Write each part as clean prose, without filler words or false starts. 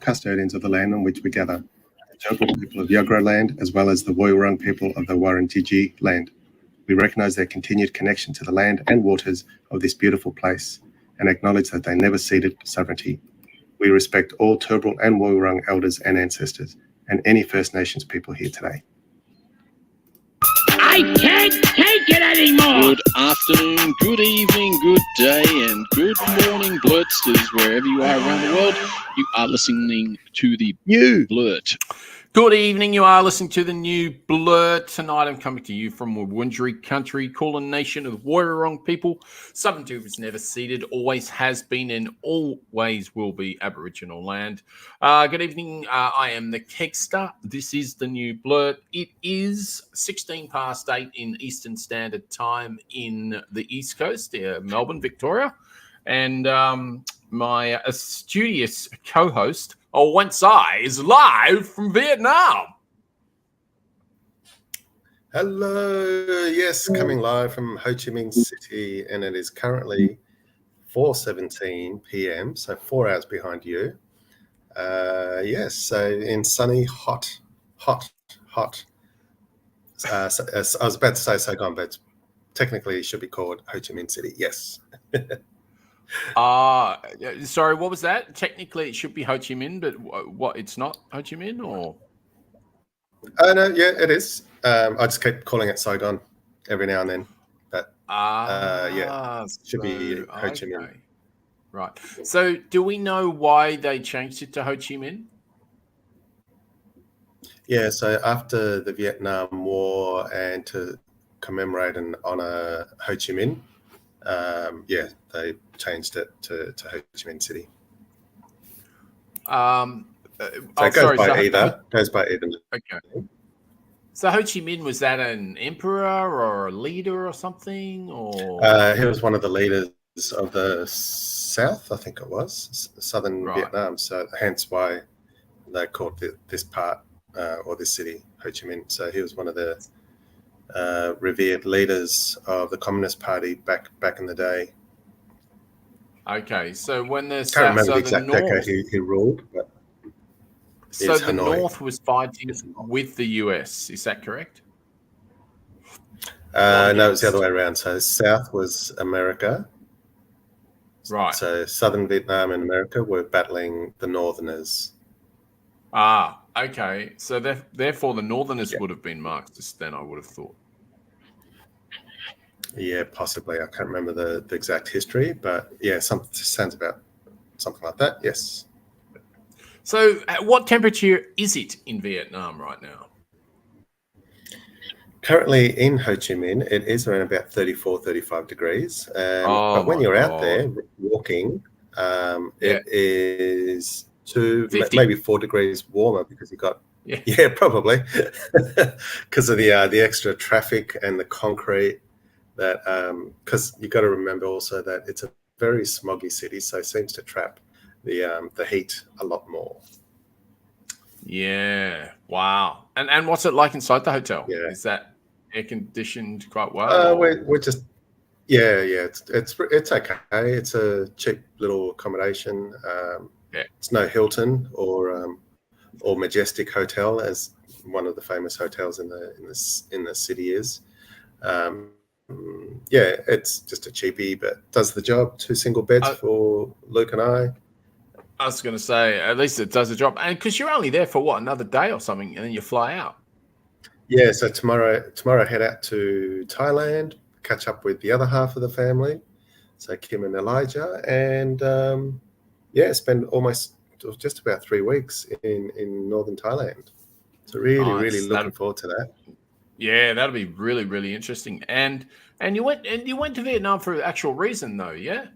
custodians of the land on which we gather, the Turrbal people of Yuggera land, as well as the Woiwurrung people of the Wurundjeri land. We recognise their continued connection to the land and waters of this beautiful place and acknowledge that they never ceded sovereignty. We respect all Turrbal and Woiwurrung elders and ancestors and any First Nations people here today. I can't take it anymore! Good afternoon, good evening, good day, and good morning, Blurtstars, wherever you are around the world. You are listening to the new Blurt. Good evening, you are listening to the new Blurt. Tonight I'm coming to you from Wurundjeri country, Kulin nation of Woiwurrung people. Sovereignty was never ceded, always has been and always will be Aboriginal land. Good evening, I am the Kegsta. This is the new Blurt. It is 16 past 8 in Eastern Standard Time in the East Coast, Melbourne, Victoria. And my studious co-host, Wencee, is live from Vietnam. Hello, yes, coming live from Ho Chi Minh City, and it is currently 4:17 p.m., so 4 hours behind you. Yes, so in sunny, hot. I was about to say Saigon, but technically it should be called Ho Chi Minh City, yes. Sorry, what was that? Technically, it should be Ho Chi Minh, but what? It's not Ho Chi Minh, or? No, yeah, it is. I just keep calling it Saigon every now and then, but yeah, it should be Ho Chi Minh. Right. So, do we know why they changed it to Ho Chi Minh? Yeah, so after the Vietnam War and to commemorate and honor Ho Chi Minh, yeah, they changed it to Ho Chi Minh City. So it goes by either. Okay. So Ho Chi Minh, was that an emperor or a leader or something? Or he was one of the leaders of the South, I think it was, Southern Vietnam. So hence why they called this part or this city Ho Chi Minh. So he was one of the revered leaders of the Communist Party back in the day. Okay, so when the can't South, remember so the exact decade he ruled, but so the Hanoi. North was fighting with the US. Is that correct? No, it's the other way around. So South was America, right? So Southern Vietnam and America were battling the Northerners. Okay. So therefore, the Northerners would have been Marxists. Then I would have thought. Yeah, possibly. I can't remember the exact history, but yeah, sounds about something like that. Yes. So, what temperature is it in Vietnam right now? Currently in Ho Chi Minh, it is around about 34, 35 degrees. But when you're out there walking, it is 50. Maybe 4 degrees warmer because you got probably because of the extra traffic and the concrete. That because you got to remember also that it's a very smoggy city, so it seems to trap the heat a lot more. Yeah. Wow. And what's it like inside the hotel? Yeah. Is that air conditioned quite well? We're just it's okay. It's a cheap little accommodation. It's no Hilton or Majestic Hotel, as one of the famous hotels in the city is. Yeah, it's just a cheapie, but does the job. 2 single beds for Luke and I. I was going to say, at least it does the job. And because you're only there for another day or something, and then you fly out. Yeah, so tomorrow I head out to Thailand, catch up with the other half of the family, so Kim and Elijah, and spend almost just about 3 weeks in northern Thailand. So really looking forward to that. Yeah, that'll be really, really interesting. And you went to Vietnam for an actual reason, though, yeah?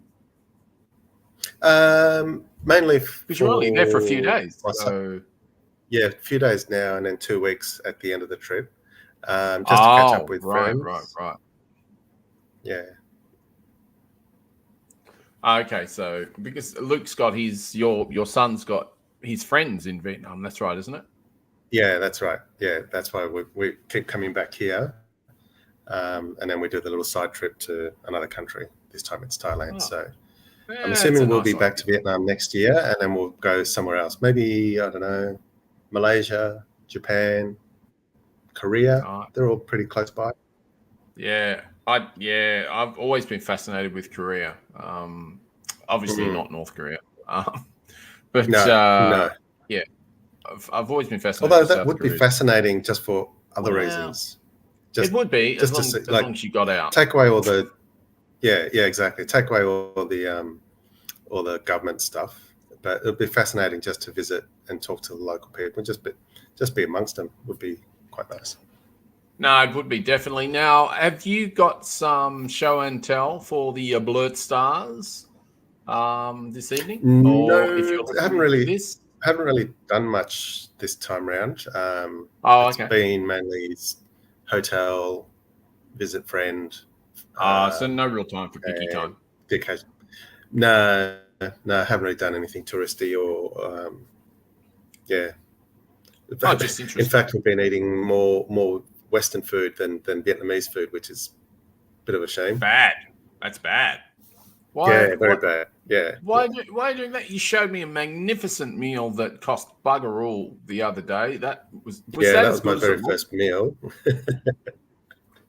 Mainly because you're only there for a few days. So yeah, a few days now, and then 2 weeks at the end of the trip, just to catch up with friends. Right. Yeah. Okay, so because Luke's got your son's got his friends in Vietnam. That's right, isn't it? Yeah, that's right. Yeah, that's why we keep coming back here, and then we do the little side trip to another country. This time it's Thailand. So I'm assuming we'll be back to Vietnam next year, and then we'll go somewhere else. Maybe, I don't know, Malaysia, Japan, Korea. They're all pretty close by. Yeah, I've always been fascinated with Korea. Obviously not North Korea, but no. Yeah, I've always been fascinated. Although with that South would Korea. Be fascinating just for other reasons. It would be just as long as you got out. Take away all the, exactly. Take away all the government stuff. But it would be fascinating just to visit and talk to the local people. Just be amongst them would be quite nice. No, it would be definitely. Now, have you got some show and tell for the Blurtstars this evening? No, I haven't really done much this time round. It's been mainly hotel, visit friend. So no real time for picky time. No, I haven't really done anything touristy or just interesting. In fact, we've been eating more Western food than Vietnamese food, which is a bit of a shame. Bad. That's bad. Why? Very bad. Yeah. Why are you doing that? You showed me a magnificent meal that cost bugger all the other day. That was my very first meal.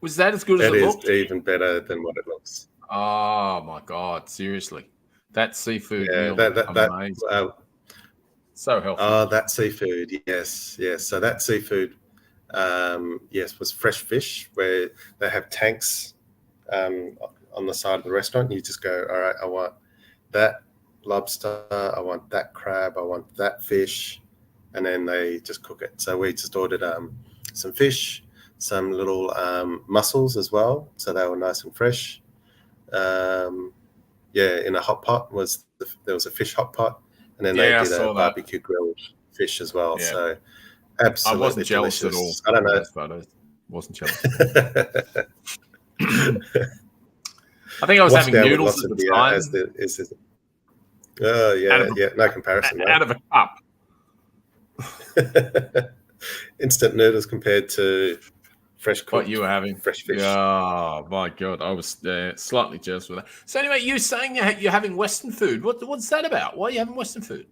Was that as good as it looked? It is even better than what it looks. Oh my God! Seriously, that seafood meal amazing. So healthy. Oh, that seafood, yes. So that seafood, was fresh fish where they have tanks on the side of the restaurant. You just go, all right, I want that lobster, I want that crab, I want that fish, and then they just cook it. So we just ordered some fish, some little mussels as well, so they were nice and fresh. In a hot pot there was a fish hot pot. And then they did a barbecue grilled fish as well. Yeah. So absolutely I wasn't jealous delicious. at all. I don't know. I wasn't jealous. I think I was having noodles at the time. No comparison. Out of a cup. Instant noodles compared to fresh cooked. What you were having? Fresh fish. Oh, my God. I was slightly jealous with that. So anyway, you're saying you're having Western food. What's that about? Why are you having Western food?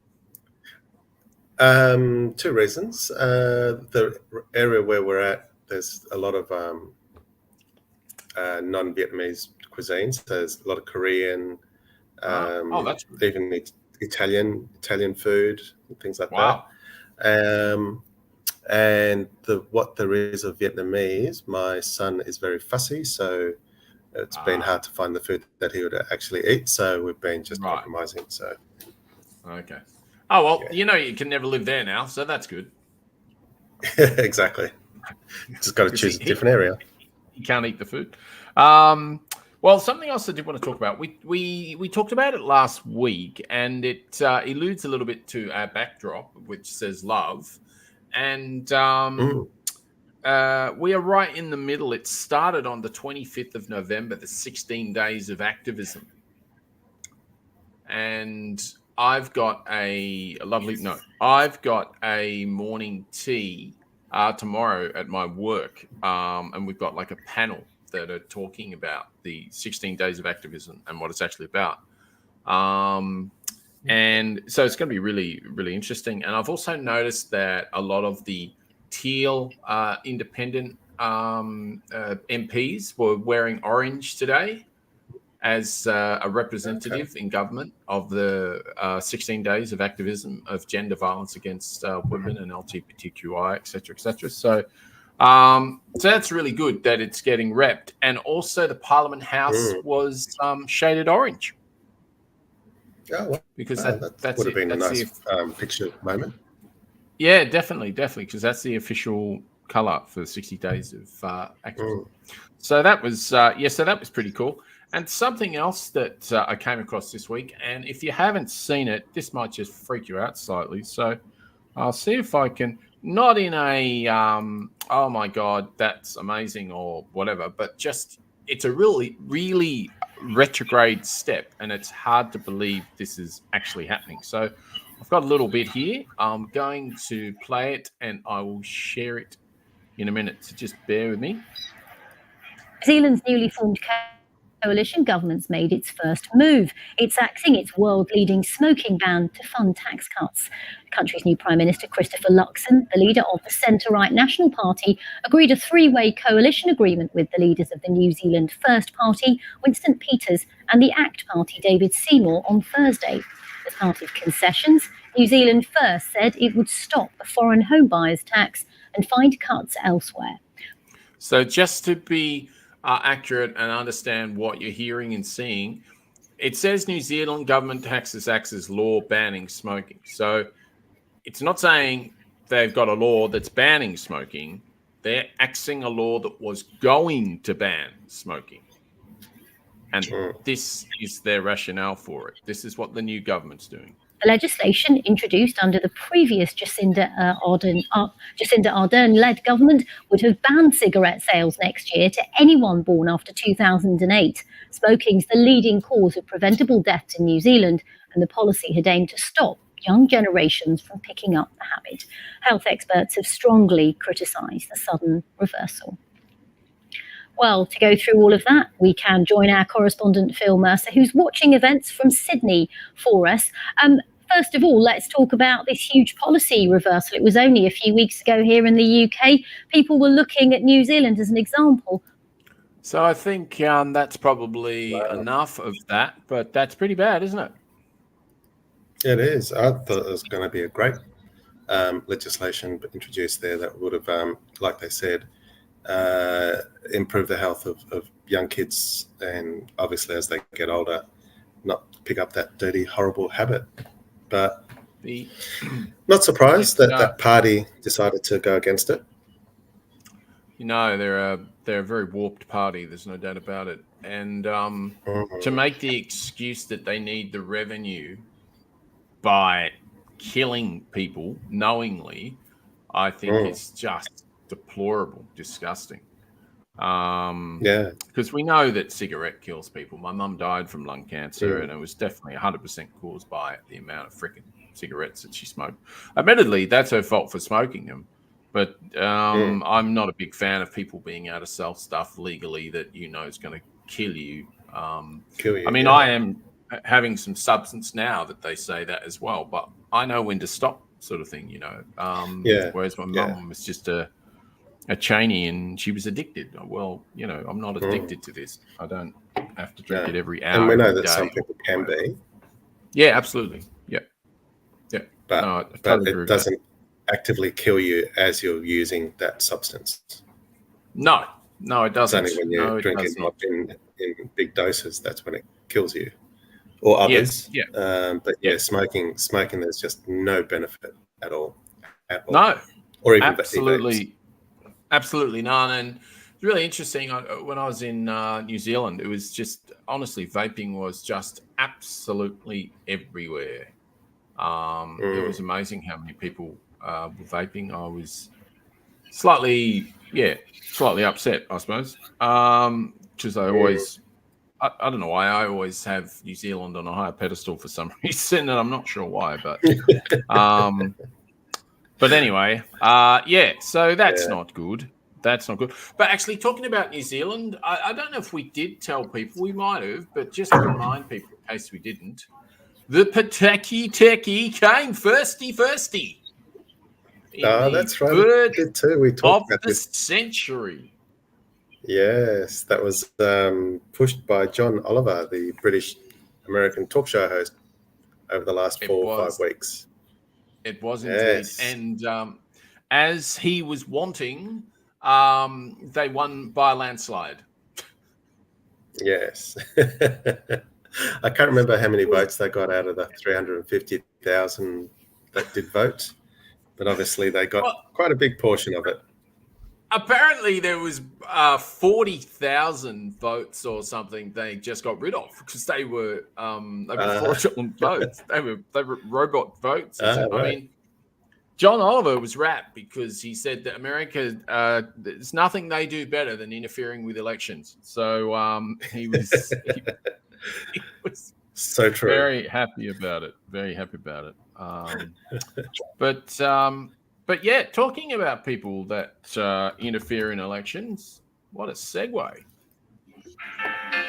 2 reasons. The area where we're at, there's a lot of non-Vietnamese cuisines. There's a lot of Korean, that's even Italian food, and things like that. And what there is of Vietnamese, my son is very fussy, so it's been hard to find the food that he would actually eat. So we've been just compromising. So okay. Oh well, you can never live there now, so that's good. Exactly. Just got to choose a different area. You can't eat the food. Well, something else I did want to talk about. We talked about it last week, and it alludes a little bit to our backdrop, which says love. And we are right in the middle. It started on the 25th of November, the 16 days of activism. And I've got a morning tea tomorrow at my work. And we've got like a panel that are talking about the 16 days of activism and what it's actually about. And so it's going to be really, really interesting. And I've also noticed that a lot of the Teal independent MPs were wearing orange today as a representative in government of the 16 days of activism of gender violence against women and LGBTQI, et cetera, et cetera. So that's really good that it's getting repped. And also the Parliament House was shaded orange. Oh, well, because that would have been a nice picture moment. Yeah, definitely, because that's the official colour for 60 days of activism. So that was pretty cool. And something else that I came across this week, and if you haven't seen it, this might just freak you out slightly. So I'll see if I can, not in a oh my God, that's amazing or whatever, but just it's a really, really retrograde step, and it's hard to believe this is actually happening. So I've got a little bit here. I'm going to play it, and I will share it in a minute. So just bear with me. Zealand's newly formed coalition government's made its first move. It's axing its world-leading smoking ban to fund tax cuts. The country's new Prime Minister, Christopher Luxon, the leader of the centre-right National Party, agreed a three-way coalition agreement with the leaders of the New Zealand First Party, Winston Peters, and the ACT Party, David Seymour, on Thursday. As part of concessions, New Zealand First said it would stop the foreign home buyers tax and find cuts elsewhere. So just to be accurate and understand what you're hearing and seeing, it says New Zealand government taxes acts as law banning smoking. So it's not saying they've got a law that's banning smoking. They're axing a law that was going to ban smoking. And this is their rationale for it. This is what the new government's doing. The legislation, introduced under the previous Jacinda Ardern-led government, would have banned cigarette sales next year to anyone born after 2008. Smoking's the leading cause of preventable deaths in New Zealand, and the policy had aimed to stop young generations from picking up the habit. Health experts have strongly criticised the sudden reversal. Well, to go through all of that, we can join our correspondent Phil Mercer, who's watching events from Sydney for us. First of all, let's talk about this huge policy reversal. It was only a few weeks ago here in the UK. People were looking at New Zealand as an example. So I think that's probably enough of that, but that's pretty bad, isn't it? It is. I thought it was going to be a great legislation introduced there that would have, like they said, improve the health of young kids, and obviously as they get older, not pick up that dirty, horrible habit. But not surprised that that party decided to go against it. You know, they're a very warped party. There's no doubt about it. And to make the excuse that they need the revenue by killing people knowingly, I think it's just deplorable, disgusting. Because we know that cigarette kills people. My mum died from lung cancer, and it was definitely 100% caused by the amount of freaking cigarettes that she smoked. Admittedly, that's her fault for smoking them, but I'm not a big fan of people being able to sell stuff legally that you know is going to kill you. I mean, I am having some substance now that they say that as well, but I know when to stop, sort of thing, you know. Whereas my mum was just a Cheney, and she was addicted. Well, you know, I'm not addicted to this. I don't have to drink it every hour. And we know that some people can be. Yeah, absolutely. Yeah. But, no, but it doesn't actively kill you as you're using that substance. No, it doesn't. It's only when you're drinking in big doses, that's when it kills you. Or others. But smoking, there's just no benefit at all. No. Or even Absolutely none. And it's really interesting. When I was in New Zealand, it was just, honestly, vaping was just absolutely everywhere. It was amazing how many people were vaping. I was slightly upset, I suppose. Because I always, I don't know why, I always have New Zealand on a higher pedestal for some reason, and I'm not sure why, but... But anyway, so that's not good. That's not good. But actually, talking about New Zealand, I don't know if we did tell people. We might have, but just to remind people, in case we didn't, the Pataki Teki came firsty. That's right. We did too. We talked about this. Century. Yes, that was pushed by John Oliver, the British-American talk show host, over the last 4 or 5 weeks. It was indeed. And as he was wanting, they won by a landslide. Yes. I can't remember how many votes they got out of the 350,000 that did vote, but obviously they got quite a big portion of it. Apparently there was 40,000 votes or something they just got rid of because they were fraudulent votes. They were robot votes. I mean, John Oliver was wrapped because he said that America, there's nothing they do better than interfering with elections. So he was so true. Very happy about it. Very happy about it. But yeah, talking about people that interfere in elections, what a segue.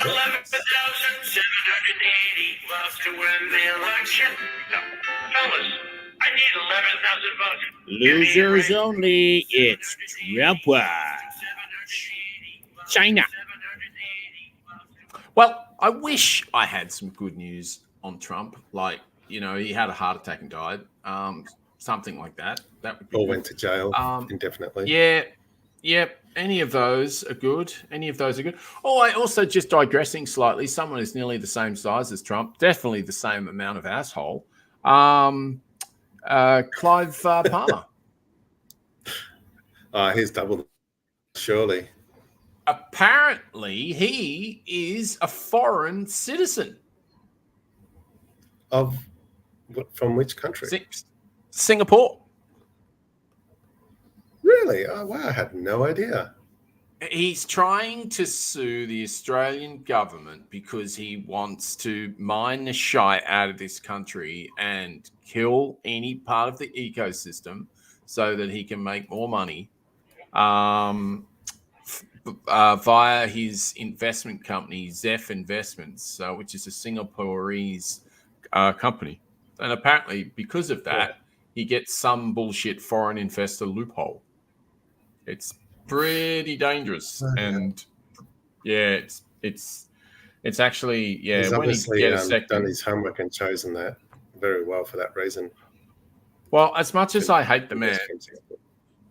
11,780 votes to win the election. Fellas, I need 11,000 votes. Losers only. It's Trump Watch. China. Well, I wish I had some good news on Trump. Like, he had a heart attack and died. Something like that. That would be or good. went to jail indefinitely. Yeah. Any of those are good. Oh, I also, just digressing slightly, someone is nearly the same size as Trump, definitely the same amount of asshole. Clive Palmer. He's double, surely. Apparently, he is a foreign citizen. From which country? Singapore. Really? Oh, wow. I had no idea. He's trying to sue the Australian government because he wants to mine the shite out of this country and kill any part of the ecosystem so that he can make more money via his investment company, Zeph Investments, which is a Singaporeese company. And apparently, because of that, he gets some bullshit foreign investor loophole. It's pretty dangerous, and it's actually He's when obviously he get a second, done his homework and chosen that very well for that reason. Well, as much as I hate the man,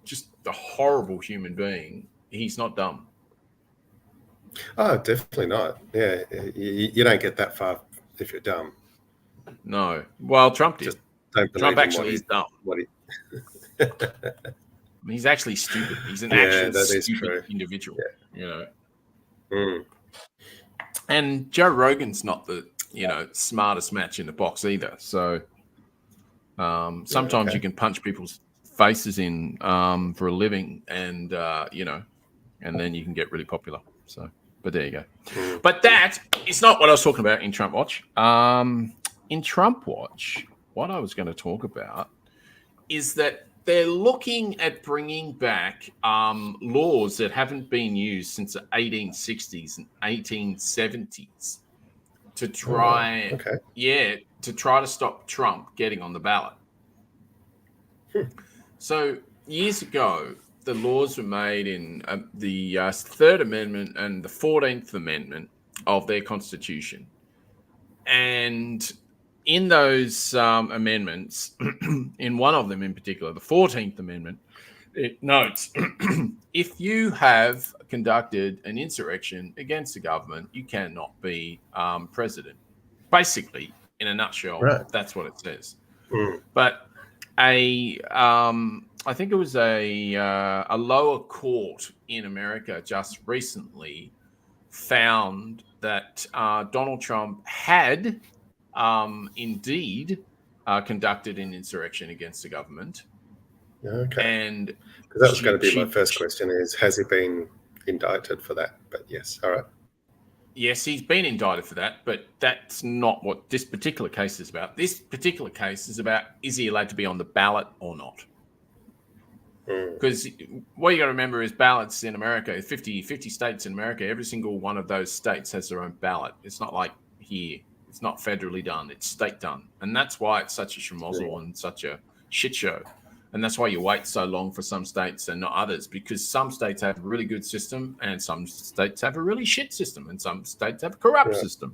just a horrible human being, he's not dumb. Oh, definitely not. Yeah, you don't get that far if you're dumb. No, well, Trump did. Just don't believe Trump actually is dumb. He's actually stupid. He's an actual stupid individual. And Joe Rogan's not the smartest match in the box either. So sometimes you can punch people's faces in for a living, and and then you can get really popular. So, but there you go. But that is not what I was talking about in Trump Watch. In Trump Watch, what I was going to talk about is that they're looking at bringing back laws that haven't been used since the 1860s and 1870s to try, to try to stop Trump getting on the ballot. So years ago, the laws were made in the Third Amendment and the 14th Amendment of their Constitution. And in those amendments, in one of them in particular, the 14th Amendment, it notes if you have conducted an insurrection against the government, you cannot be president. Basically, in a nutshell, that's what it says. But I think it was a lower court in America just recently found that Donald Trump had indeed conducted an insurrection against the government. Okay. And that was going to be my first question: is has he been indicted for that? But yes, all right. Yes, he's been indicted for that, but that's not what this particular case is about. This particular case is about, is he allowed to be on the ballot or not? Because what you got to remember is ballots in America, 50 states in America, every single one of those states has their own ballot. It's not like here. It's not federally done. It's state done. And that's why it's such a schmozzle and such a shit show. And that's why you wait so long for some states and not others, because some states have a really good system and some states have a really shit system and some states have a corrupt system,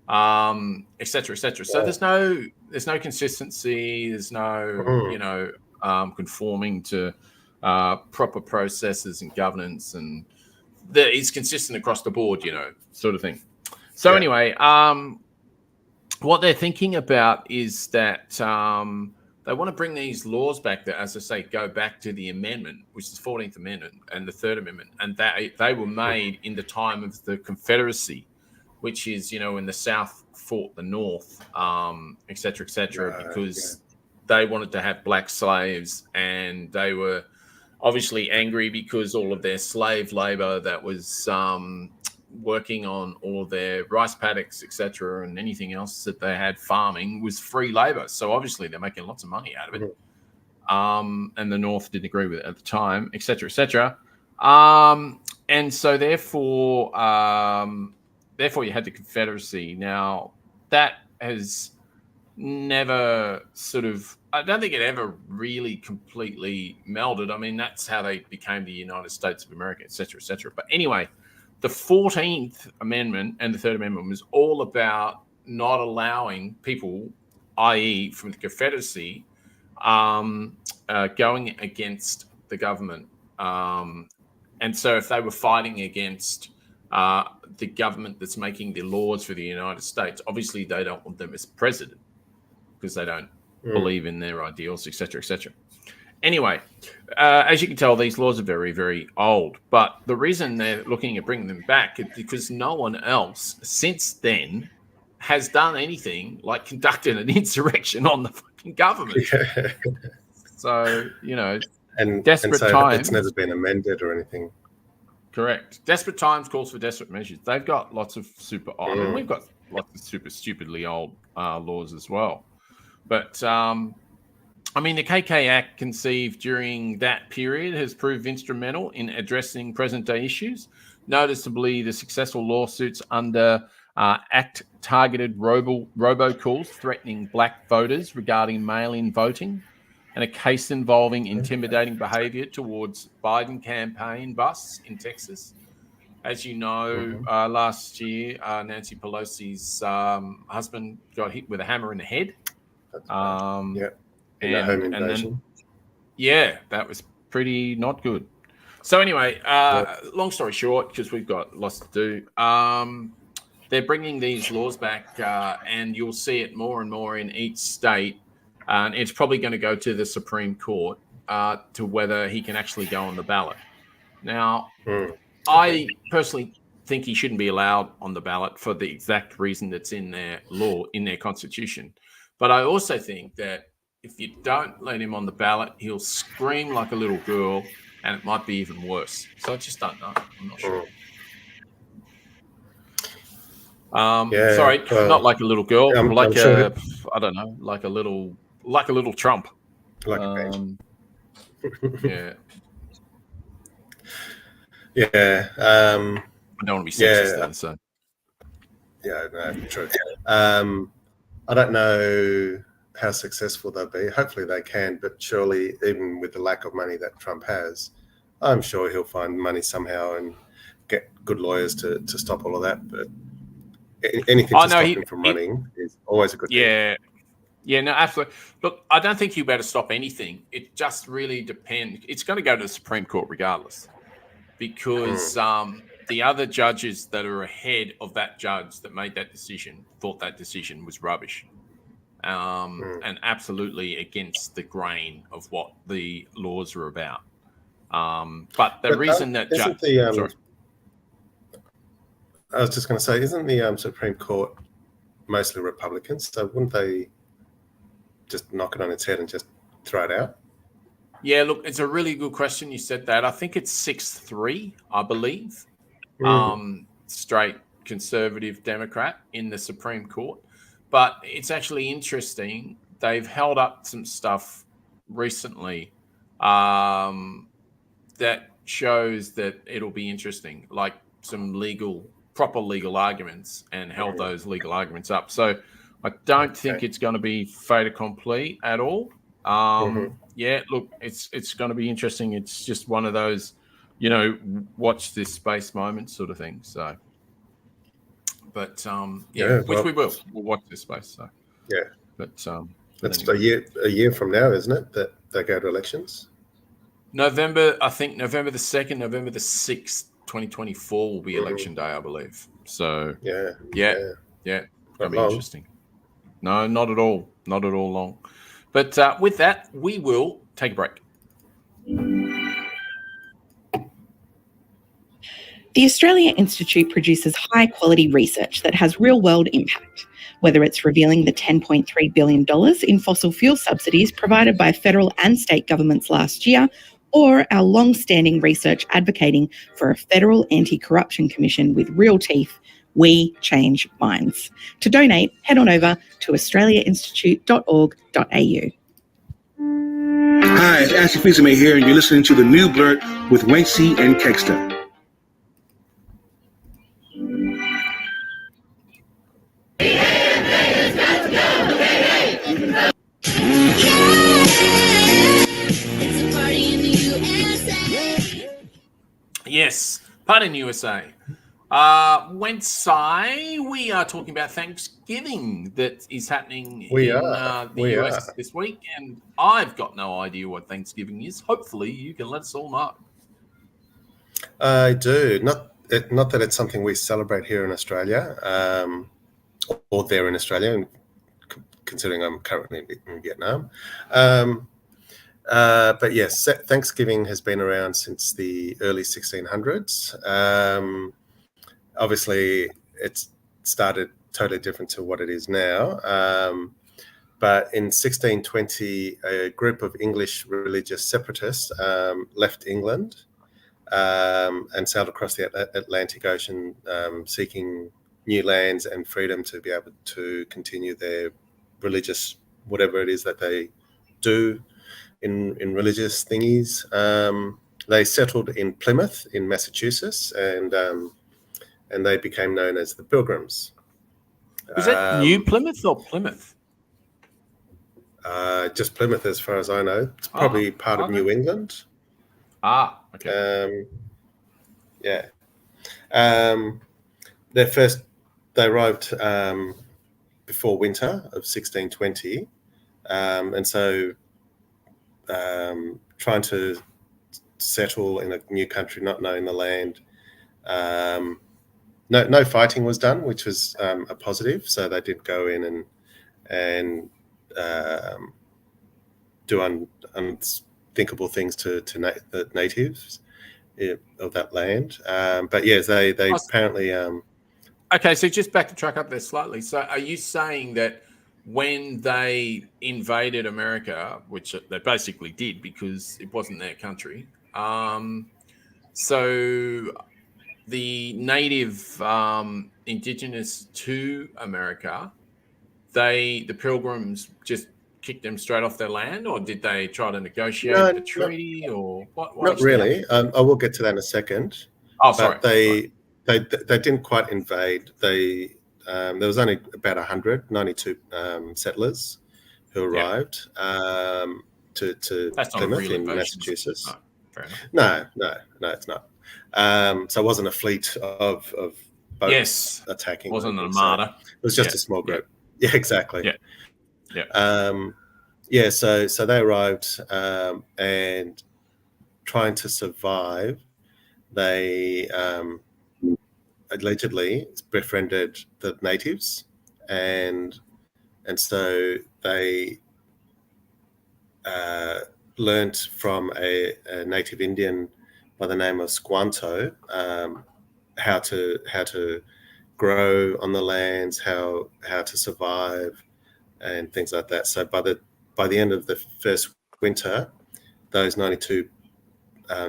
et cetera, et cetera. So there's no consistency. There's no, conforming to proper processes and governance, and it's consistent across the board, sort of thing. So anyway, what they're thinking about is that they want to bring these laws back that, as I say, go back to the amendment, which is the 14th Amendment and the Third Amendment. And they were made in the time of the Confederacy, which is, when the South fought the North, et cetera, because they wanted to have black slaves, and they were obviously angry because all of their slave labor that was working on all of their rice paddocks, etc., and anything else that they had farming was free labor. So obviously they're making lots of money out of it. And the North didn't agree with it at the time, etc., etc. And so therefore therefore you had the Confederacy. Now, that has never sort of, I don't think it ever really completely melded. I mean, that's how they became the United States of America, et cetera, et cetera. But anyway, the 14th Amendment and the Third Amendment was all about not allowing people, i.e. from the Confederacy, going against the government. And so if they were fighting against the government that's making the laws for the United States, obviously they don't want them as president because they don't believe in their ideals, et cetera, et cetera. Anyway, as you can tell, these laws are very, very old. But the reason they're looking at bringing them back is because no one else since then has done anything like conducted an insurrection on the fucking government. Yeah. So, you know, and desperate so times. It's never been amended or anything. Correct. Desperate times calls for desperate measures. They've got lots of super old, and we've got lots of super stupidly old laws as well. But I mean, the KK Act conceived during that period has proved instrumental in addressing present-day issues. Noticeably, the successful lawsuits under Act targeted robocalls threatening black voters regarding mail-in voting, and a case involving intimidating behavior towards Biden campaign bus in Texas. As you know, last year, Nancy Pelosi's husband got hit with a hammer in the head. And then, that was pretty not good. So anyway, long story short, because we've got lots to do, they're bringing these laws back, and you'll see it more and more in each state. And it's probably going to go to the Supreme Court to whether he can actually go on the ballot. Now, I personally think he shouldn't be allowed on the ballot for the exact reason that's in their law, in their constitution. But I also think that if you don't let him on the ballot, he'll scream like a little girl, and it might be even worse. So I just don't know. I'm not sure. Sorry, not like a little girl, like a, I don't know, like a little Trump. Like a yeah. Yeah. I don't want to be sexist though, so. Yeah, no, true. I don't know how successful they'll be. Hopefully they can, but surely even with the lack of money that Trump has, I'm sure he'll find money somehow and get good lawyers to stop all of that. But anything to stop him from running is always a good thing. Yeah, no, absolutely. Look, I don't think you better stop anything. It just really depends. It's going to go to the Supreme Court regardless, because the other judges that are ahead of that judge that made that decision thought that decision was rubbish, and absolutely against the grain of what the laws are about. But the reason that judge... sorry. I was just going to say, isn't the Supreme Court mostly Republicans? So wouldn't they just knock it on its head and just throw it out? Yeah, look, it's a really good question. You said that. I think it's 6-3, I believe. Straight conservative Democrat in the Supreme Court. But it's actually interesting. They've held up some stuff recently that shows that it'll be interesting, like some proper legal arguments, and held those legal arguments up. So I don't think it's going to be fait accompli at all. Yeah, look, it's going to be interesting. It's just one of those, watch this space moment sort of thing. So, but which we will. We'll watch this space. So yeah, but that's anyway. a year from now, isn't it? That they go to elections. November the 2nd, November the 6th, 2024 will be election day, I believe. So yeah, that'll be interesting. No, not at all long. But with that, we will take a break. The Australia Institute produces high-quality research that has real-world impact, whether it's revealing the $10.3 billion in fossil fuel subsidies provided by federal and state governments last year, or our long-standing research advocating for a federal anti-corruption commission with real teeth. We change minds. To donate, head on over to australiainstitute.org.au. Hi, it's Ashley Fils-Aimé here, and you're listening to The New Blurt with Wencee and Kegsta. Pardon USA. Wencee, we are talking about Thanksgiving that is happening in the US this week, and I've got no idea what Thanksgiving is. Hopefully, you can let us all know. I do. Not that it's something we celebrate here in Australia, or there in Australia, considering I'm currently in Vietnam. But yes, Thanksgiving has been around since the early 1600s. Obviously, it's started totally different to what it is now. But in 1620, a group of English religious separatists left England and sailed across the Atlantic Ocean, seeking new lands and freedom to be able to continue their religious, whatever it is that they do in religious thingies. They settled in Plymouth in Massachusetts, and they became known as the Pilgrims. Is that New Plymouth or Plymouth? Just Plymouth, as far as I know. It's probably part of New England. Okay. Yeah. They arrived before winter of 1620, and so trying to settle in a new country, not knowing the land. No fighting was done, which was a positive. So they did go in and do unthinkable things to the natives of that land. But yes, they apparently. Okay, so just back to track up there slightly. So are you saying that when they invaded America, which they basically did because it wasn't their country, so the native indigenous to America, the Pilgrims just kicked them straight off their land, or did they try to negotiate a treaty, or what? Not really. I will get to that in a second. Oh, sorry. But they didn't quite invade. There was only about 192 settlers who arrived to Plymouth in Massachusetts. No, it's not. So it wasn't a fleet of boats attacking. It wasn't an armada. It was just a small group. Yeah, exactly. Yeah. So they arrived and trying to survive, they allegedly befriended the natives, and so they learnt from a native Indian by the name of Squanto how to grow on the lands, how to survive, and things like that. So by the end of the first winter, those 92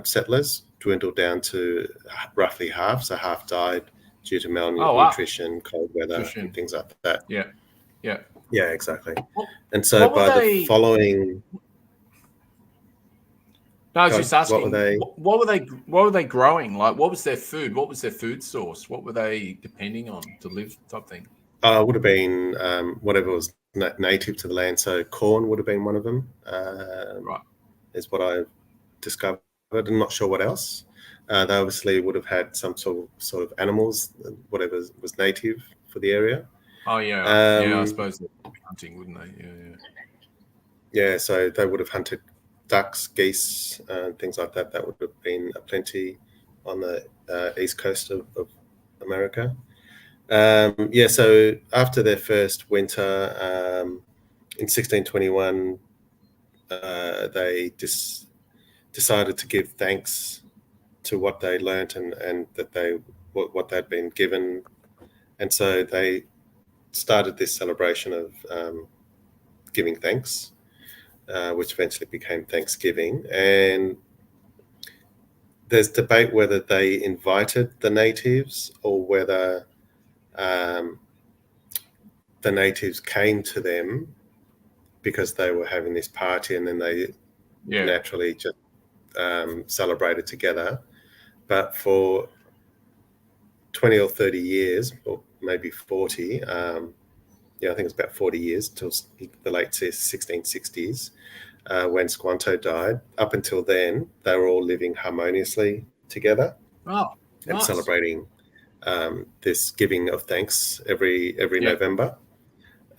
settlers dwindled down to roughly half. So half died due to malnutrition, cold weather, and things like that. Yeah, exactly. And so by the following. No, I was just asking, what were they growing? Like, what was their food? What was their food source? What were they depending on to live, type thing? Would have been whatever was native to the land. So corn would have been one of them. Right, is what I discovered. I'm not sure what else. They obviously would have had some sort of animals, whatever was native for the area. Oh yeah, I suppose they'd be hunting, wouldn't they? Yeah. So they would have hunted ducks, geese, things like that. That would have been a plenty on the east coast of America. So after their first winter in 1621, they decided to give thanks to what they learnt and that what they'd been given, and so they started this celebration of giving thanks, which eventually became Thanksgiving. And there's debate whether they invited the natives or whether the natives came to them because they were having this party, and then they naturally just celebrated together. But for 20 or 30 years, or maybe 40, I think it's about 40 years till the late 1660s, when Squanto died. Up until then, they were all living harmoniously together. Oh, and celebrating this giving of thanks every November.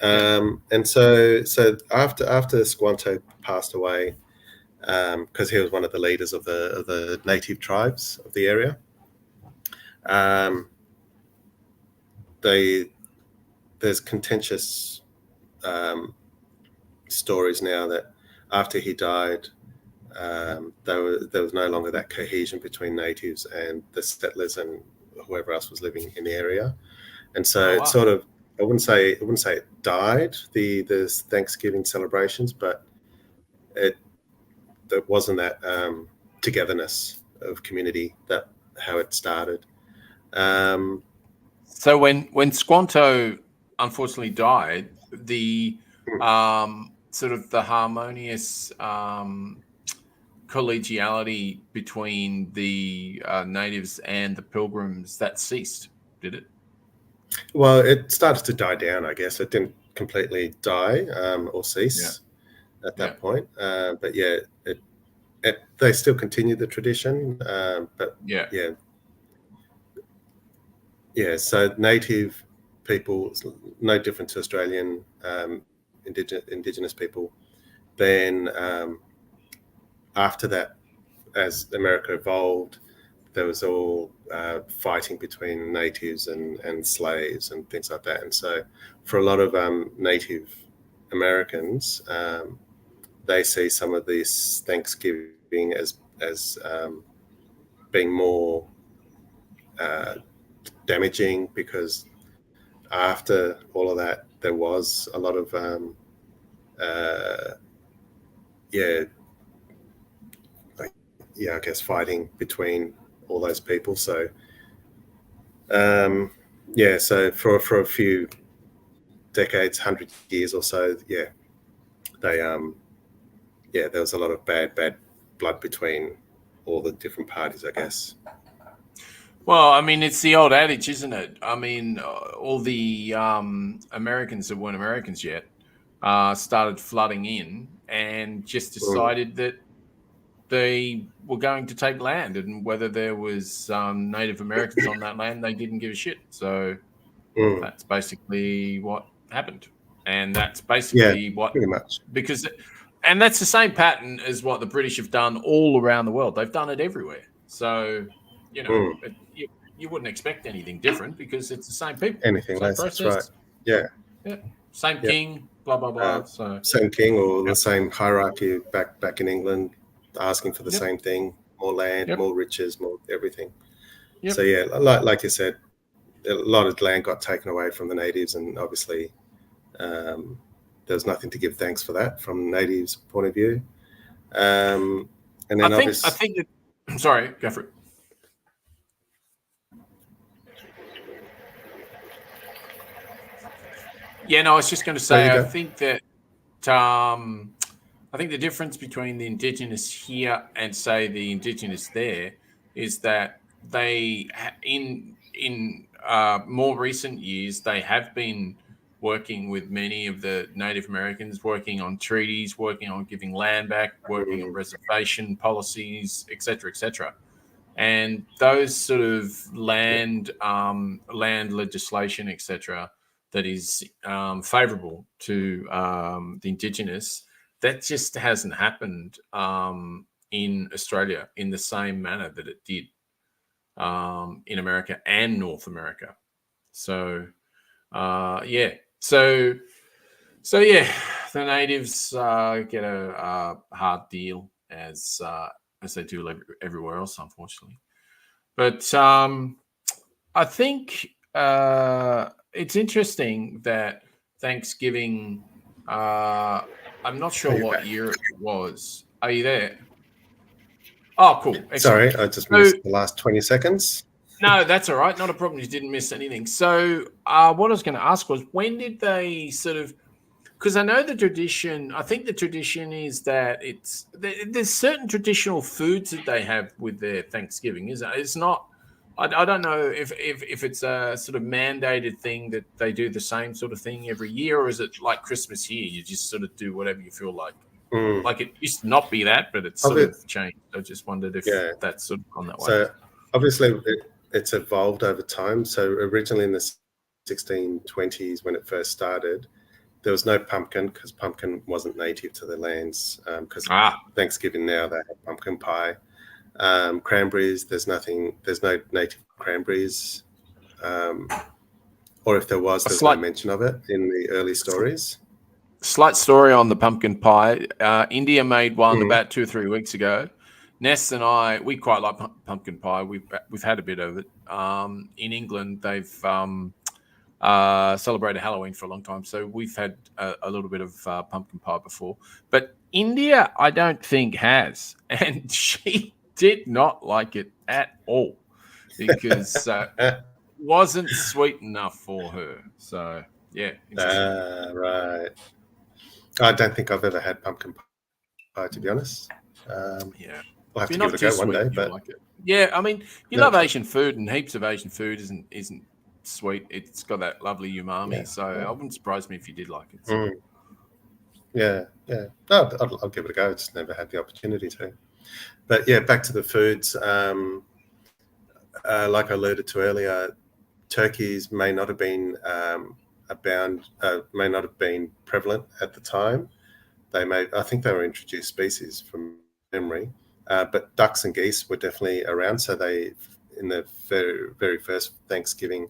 And so after Squanto passed away, because he was one of the leaders of the native tribes of the area, there's contentious stories now that after he died, there was no longer that cohesion between natives and the settlers and whoever else was living in the area, and so it's sort of, I wouldn't say it died, the Thanksgiving celebrations, but there wasn't that togetherness of community that how it started. So when Squanto unfortunately died, the sort of the harmonious collegiality between the natives and the pilgrims, that ceased, did it? Well, it started to die down, I guess. It didn't completely die or cease at that point. But yeah, they still continued the tradition. But so native people, no different to Australian indigenous people. Then after that, as America evolved, there was all fighting between natives and slaves and things like that. And so for a lot of Native Americans, they see some of this Thanksgiving as being more damaging, because after all of that, there was a lot of I guess fighting between all those people. So so for a few decades, 100 years or so, they there was a lot of bad blood between all the different parties, I guess. Well, I mean, it's the old adage, isn't it? I mean, all the Americans that weren't Americans yet started flooding in and just decided that they were going to take land, and whether there was Native Americans on that land, they didn't give a shit. So that's basically what happened, and that's basically what pretty much and that's the same pattern as what the British have done all around the world. They've done it everywhere. So you wouldn't expect anything different because it's the same people, anything less. That's right. Yeah. Same king, blah blah blah. So same king or the same hierarchy back in England, asking for the same thing: more land, more riches, more everything. So like you said, a lot of land got taken away from the natives, and obviously there's nothing to give thanks for that from the natives' point of view. And then I think that, sorry, go for it. Yeah, no, I was just going to say, I think that I think the difference between the Indigenous here and, say, the Indigenous there is that they, in more recent years, they have been working with many of the Native Americans, working on treaties, working on giving land back, working on reservation policies, et cetera, and those sort of land legislation, et cetera, that is favourable to the Indigenous, that just hasn't happened in Australia in the same manner that it did in America and North America. So the natives get a hard deal as they do everywhere else, unfortunately. But I think it's interesting that Thanksgiving, I'm not sure what year it was. Are you there? Oh, cool. Excellent. Sorry, I just missed the last 20 seconds. No, that's all right. Not a problem. You didn't miss anything. So what I was going to ask was, when did they sort of, because I know the tradition, I think the tradition is that there's certain traditional foods that they have with their Thanksgiving. It's not, I don't know if it's a sort of mandated thing that they do the same sort of thing every year, or is it like Christmas here? You just sort of do whatever you feel like. Like it used to not be that, but it's sort of changed. I just wondered if that's sort of gone that way. So obviously it's evolved over time. So originally in the 1620s, when it first started, there was no pumpkin because pumpkin wasn't native to the lands. Because Thanksgiving now they have pumpkin pie. Cranberries, there's no native cranberries. Or if there was, there's no mention of it in the early stories. Slight story on the pumpkin pie. India made one about 2 or 3 weeks ago. Ness and I, we quite like pumpkin pie. We've had a bit of it. In England, they've celebrated Halloween for a long time, so we've had a little bit of pumpkin pie before. But India, I don't think has, and she did not like it at all because it wasn't sweet enough for her. So yeah, right. I don't think I've ever had pumpkin pie, to be honest. Yeah. We'll have to give it a go one day. But like it. Yeah, I mean, you love Asian food, and heaps of Asian food isn't sweet. It's got that lovely umami, so it wouldn't surprise me if you did like it. So. Yeah. No, I'll give it a go. Just never had the opportunity to. But yeah, back to the foods. Like I alluded to earlier, turkeys may not have been may not have been prevalent at the time. I think they were introduced species from memory. But ducks and geese were definitely around. So in the very, very first Thanksgiving,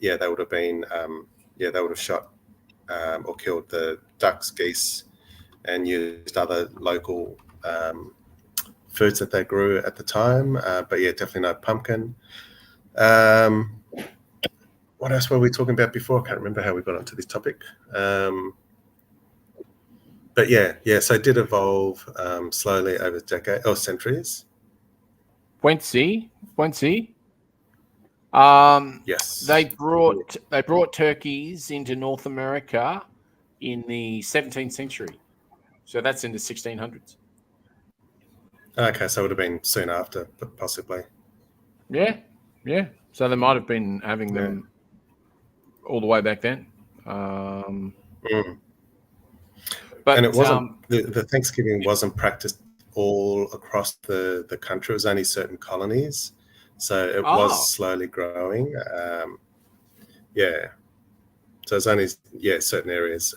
they would have been, they would have shot or killed the ducks, geese, and used other local foods that they grew at the time. But yeah, definitely no pumpkin. What else were we talking about before? I can't remember how we got onto this topic. But so it did evolve slowly over decades or centuries. Wencee. Yes. They brought turkeys into North America in the 17th century. So that's in the 1600s. Okay, so it would have been soon after, but possibly. Yeah. So they might have been having them all the way back then. But and it wasn't the Thanksgiving wasn't practiced all across the country. It was only certain colonies, so it was slowly growing. So it's only certain areas.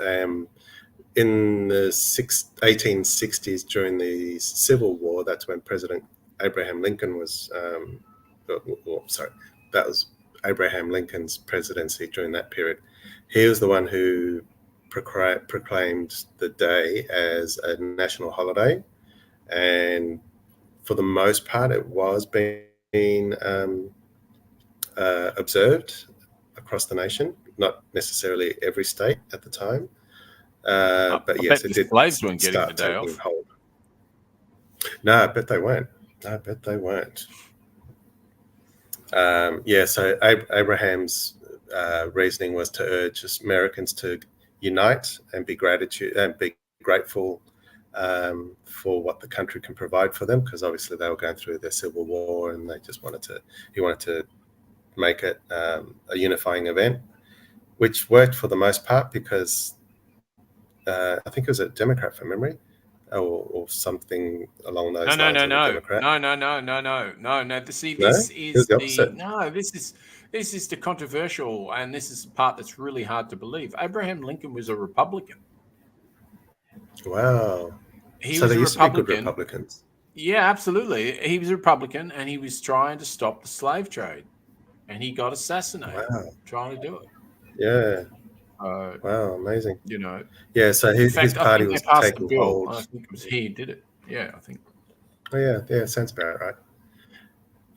In the 1860s, during the Civil War, that's when President Abraham Lincoln was. That was Abraham Lincoln's presidency during that period. He was the one who proclaimed the day as a national holiday, and for the most part it was being observed across the nation, not necessarily every state at the time, but yes, it did slaves weren't getting the day off. Hold. No, I bet they weren't. So Abraham's reasoning was to urge Americans to unite and be grateful for what the country can provide for them, because obviously they were going through their civil war, and they just he wanted to make it a unifying event, which worked for the most part because I think it was a Democrat from memory, or something along those lines. No. This is the controversial, and this is the part that's really hard to believe. Abraham Lincoln was a Republican. Wow. So they used to be good Republicans. Yeah, absolutely. He was a Republican, and he was trying to stop the slave trade, and he got assassinated trying to do it. Yeah. Wow, amazing. So his party was taking hold. I think it was he who did it. Yeah, I think. Oh yeah, sounds about right.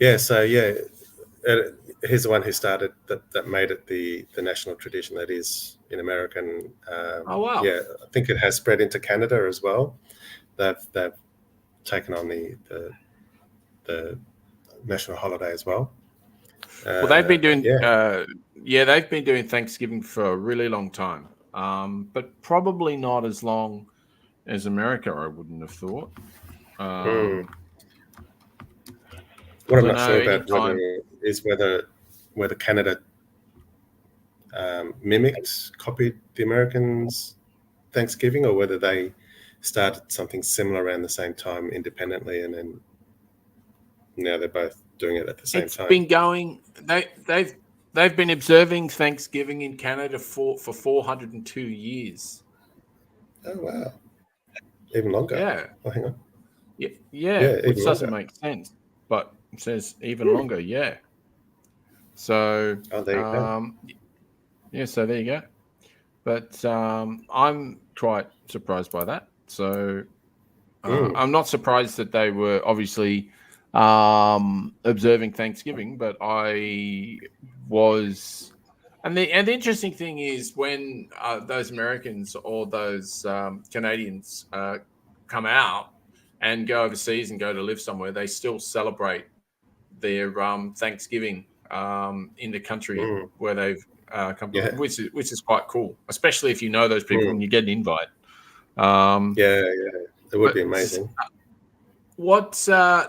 Yeah, so he's the one who started that made it the national tradition that is in America. Oh wow. Yeah, I think it has spread into Canada as well. They've taken on the national holiday as well. Well, they've been doing they've been doing Thanksgiving for a really long time, but probably not as long as America. I wouldn't have thought. What I'm not sure about is whether Canada copied the Americans' Thanksgiving, or whether they started something similar around the same time independently, and then now they're both doing it at the same It's time. been going. They've been observing Thanksgiving in Canada for 402 years. Oh wow, even longer. Yeah. Oh, hang on. Yeah, which even doesn't longer. make sense, but it says even longer. Yeah. So. There you go. Yeah. So there you go. But I'm quite surprised by that. So I'm not surprised that they were obviously observing Thanksgiving, but I was. And the interesting thing is when those Americans or those Canadians come out and go overseas and go to live somewhere, they still celebrate their Thanksgiving in the country where they've come to live, which is quite cool, especially if you know those people and you get an invite. It would be amazing. So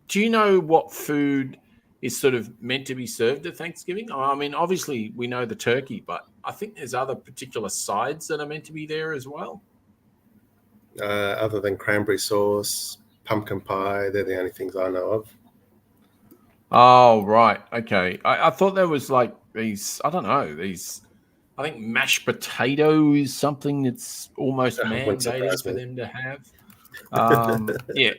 do you know what food is sort of meant to be served at Thanksgiving? I mean, obviously we know the turkey, but I think there's other particular sides that are meant to be there as well. Other than cranberry sauce, pumpkin pie, they're the only things I know of. Oh, right. Okay. I thought there was like these, I don't know, I think mashed potato is something that's almost mandated for them to have.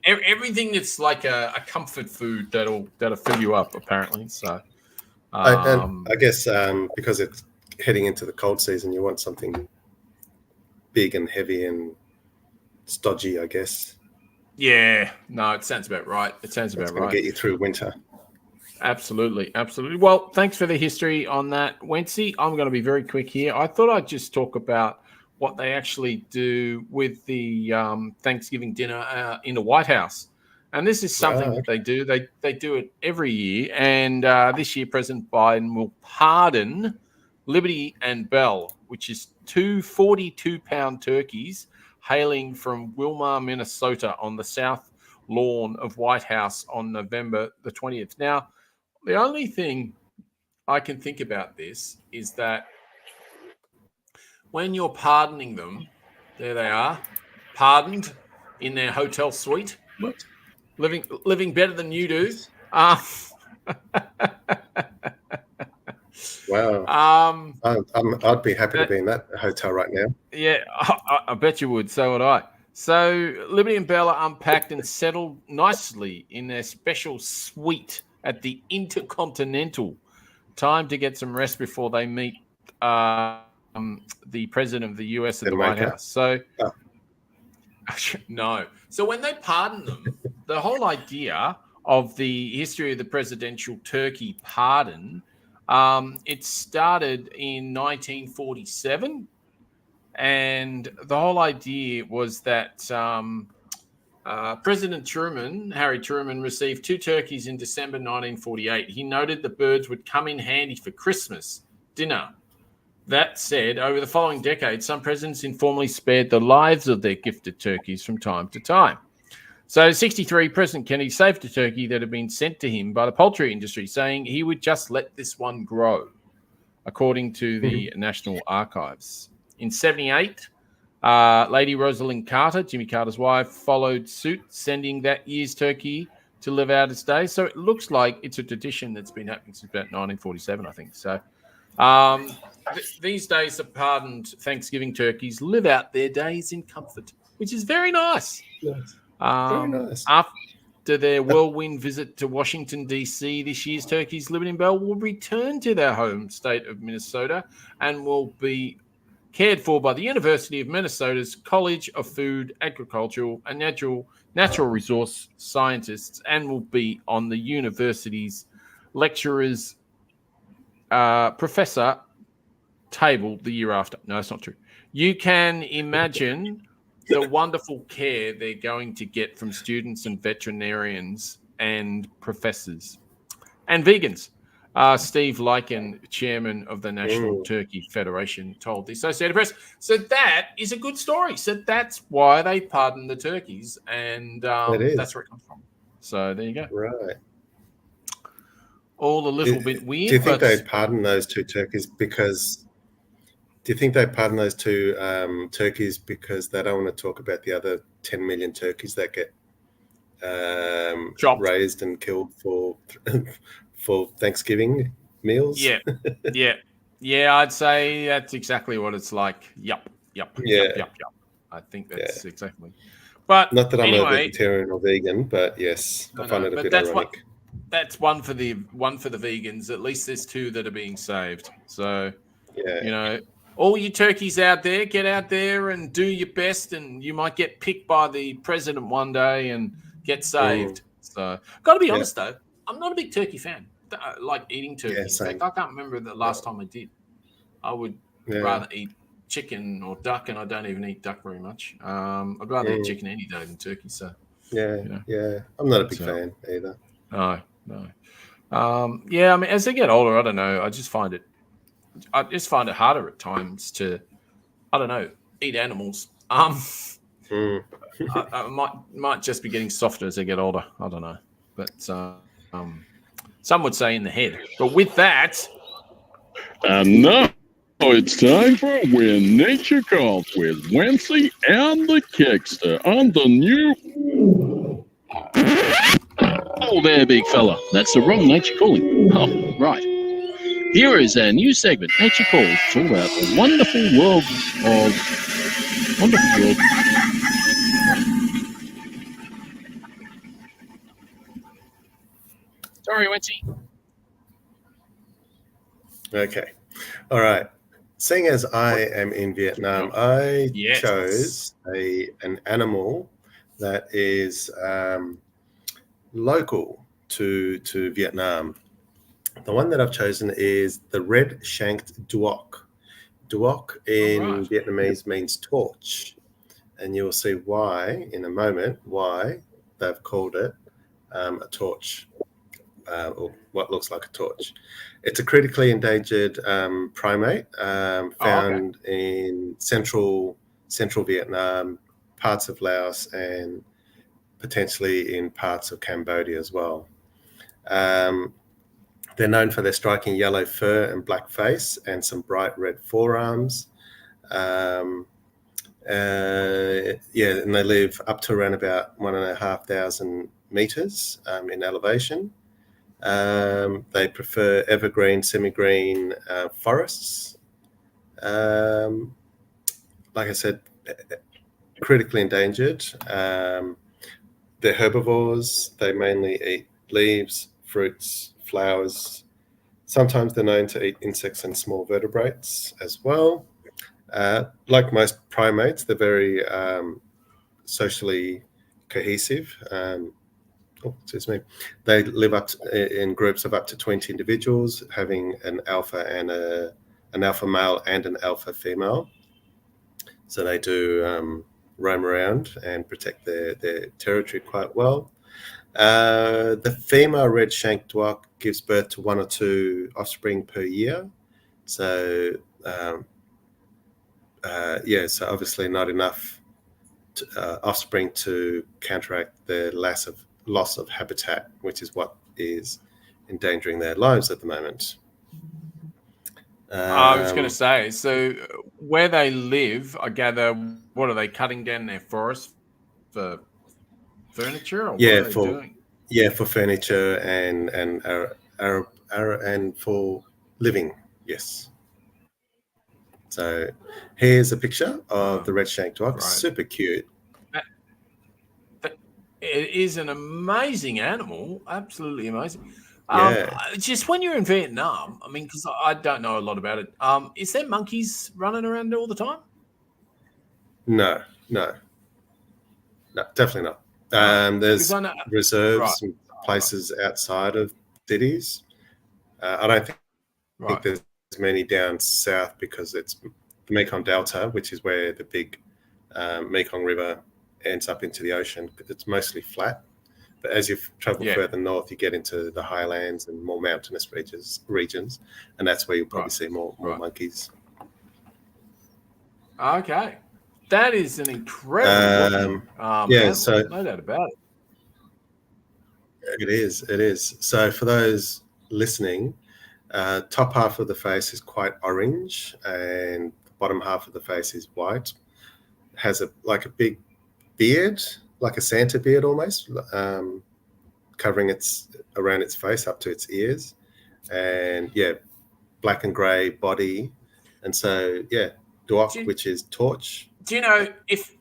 Everything that's like a comfort food that'll fill you up, apparently. So, and I guess because it's heading into the cold season, you want something big and heavy and stodgy, I guess. Yeah, no, it sounds about right. It's going to get you through winter. Absolutely. Well, thanks for the history on that, Wencee. I'm going to be very quick here. I thought I'd just talk about what they actually do with the Thanksgiving dinner in the White House. And this is something that they do. They do it every year. And this year, President Biden will pardon Liberty and Bell, which is two 42-pound turkeys hailing from Wilmar, Minnesota, on the south lawn of White House on November the 20th. Now, the only thing I can think about this is that when you're pardoning them, there they are, pardoned in their hotel suite, living better than you do. Wow. I'd be happy to be in that hotel right now. Yeah, I bet you would. So would I. So Liberty and Bell are unpacked and settled nicely in their special suite at the Intercontinental. Time to get some rest before they meet the president of the US at the White House. So, no. So when they pardon them, the whole idea of the history of the presidential turkey pardon, it started in 1947. And the whole idea was that President Truman, Harry Truman, received two turkeys in December 1948. He noted the birds would come in handy for Christmas dinner. That said, over the following decade, some presidents informally spared the lives of their gifted turkeys from time to time. So, 63, President Kennedy saved a turkey that had been sent to him by the poultry industry, saying he would just let this one grow, according to the National Archives. In 78, Lady Rosalind Carter, Jimmy Carter's wife, followed suit, sending that year's turkey to live out its days. So it looks like it's a tradition that's been happening since about 1947, I think. So these days, the pardoned Thanksgiving turkeys live out their days in comfort, which is very nice. Yes. Very nice. After their whirlwind visit to Washington, D.C., this year's turkeys, Liberty and Bell, will return to their home state of Minnesota and will be cared for by the University of Minnesota's College of Food, Agricultural, and Natural Resource Scientists, and will be on the university's lecturers' professor table the year after. No, that's not true. You can imagine the wonderful care they're going to get from students and veterinarians and professors and vegans. Steve Lycan, chairman of the National Turkey Federation, told the Associated Press. So that is a good story. So that's why they pardon the turkeys, and that's where it comes from. So there you go. Right. All a little bit weird. Do you think they pardon those two turkeys because? Do you think they pardon those two turkeys because they don't want to talk about the other 10 million turkeys that get raised and killed for Thanksgiving meals. Yeah. I'd say that's exactly what it's like. Yup. I think that's exactly. But not that I'm anyway, a vegetarian or vegan, but yes, I find it a bit ironic. That's one for the vegans. At least there's two that are being saved. So all you turkeys out there, get out there and do your best, and you might get picked by the president one day and get saved. So, got to be honest though, I'm not a big turkey fan. Like eating turkey. In fact, I can't remember the last time I did. I would rather eat chicken or duck, and I don't even eat duck very much. I'd rather eat chicken any day than turkey. So, I'm not a big fan either. No. I mean, as I get older, I don't know. I just find it harder at times to, I don't know, eat animals. I might just be getting softer as I get older. I don't know, but some would say in the head. But with that, and now it's time for When Nature Calls with Wencee and the Kegsta on the new. Oh, there, big fella. That's the wrong nature calling. Oh, right. Here is our new segment, Nature Calls. It's all about the wonderful world. Sorry, Wencee. Okay. All right. Seeing as I am in Vietnam, I chose an animal that is local to Vietnam. The one that I've chosen is the red-shanked duoc. Duoc in Vietnamese means torch, and you'll see why in a moment why they've called it a torch, or what looks like a torch. It's a critically endangered primate found in central Vietnam, parts of Laos, and potentially in parts of Cambodia as well. They're known for their striking yellow fur and black face and some bright red forearms. And they live up to around about 1,500 meters in elevation. They prefer evergreen, semi-green forests. Like I said, critically endangered. They're herbivores. They mainly eat leaves, fruits, flowers. Sometimes they're known to eat insects and small vertebrates as well. Like most primates, they're very socially cohesive. They live in groups of up to 20 individuals, having an alpha and an alpha male and an alpha female. So they do roam around and protect their territory quite well. The female red-shanked duoc gives birth to 1 or 2 offspring per year. So, so obviously not enough offspring to counteract the loss of habitat, which is what is endangering their lives at the moment. I was going to say, so where they live, I gather, what are they cutting down their forests for furniture, or what are they doing? Yeah, for furniture and for living. Yes. So here's a picture of the red-shanked duoc. Super cute. It is an amazing animal. Absolutely amazing. Yeah. Just when you're in Vietnam, I mean, because I don't know a lot about it. Is there monkeys running around all the time? No, definitely not. There's reserves and places outside of cities. I don't think there's many down south because it's the Mekong Delta, which is where the big Mekong River ends up into the ocean. It's mostly flat. But as you travel further north, you get into the highlands and more mountainous regions, and that's where you'll probably see more monkeys. Okay. That is an incredible so no doubt about it. It is. So for those listening, top half of the face is quite orange, and the bottom half of the face is white. Has a big beard, like a Santa beard almost, covering around its face up to its ears, and black and grey body, and so duoc, which is torch. Do you know if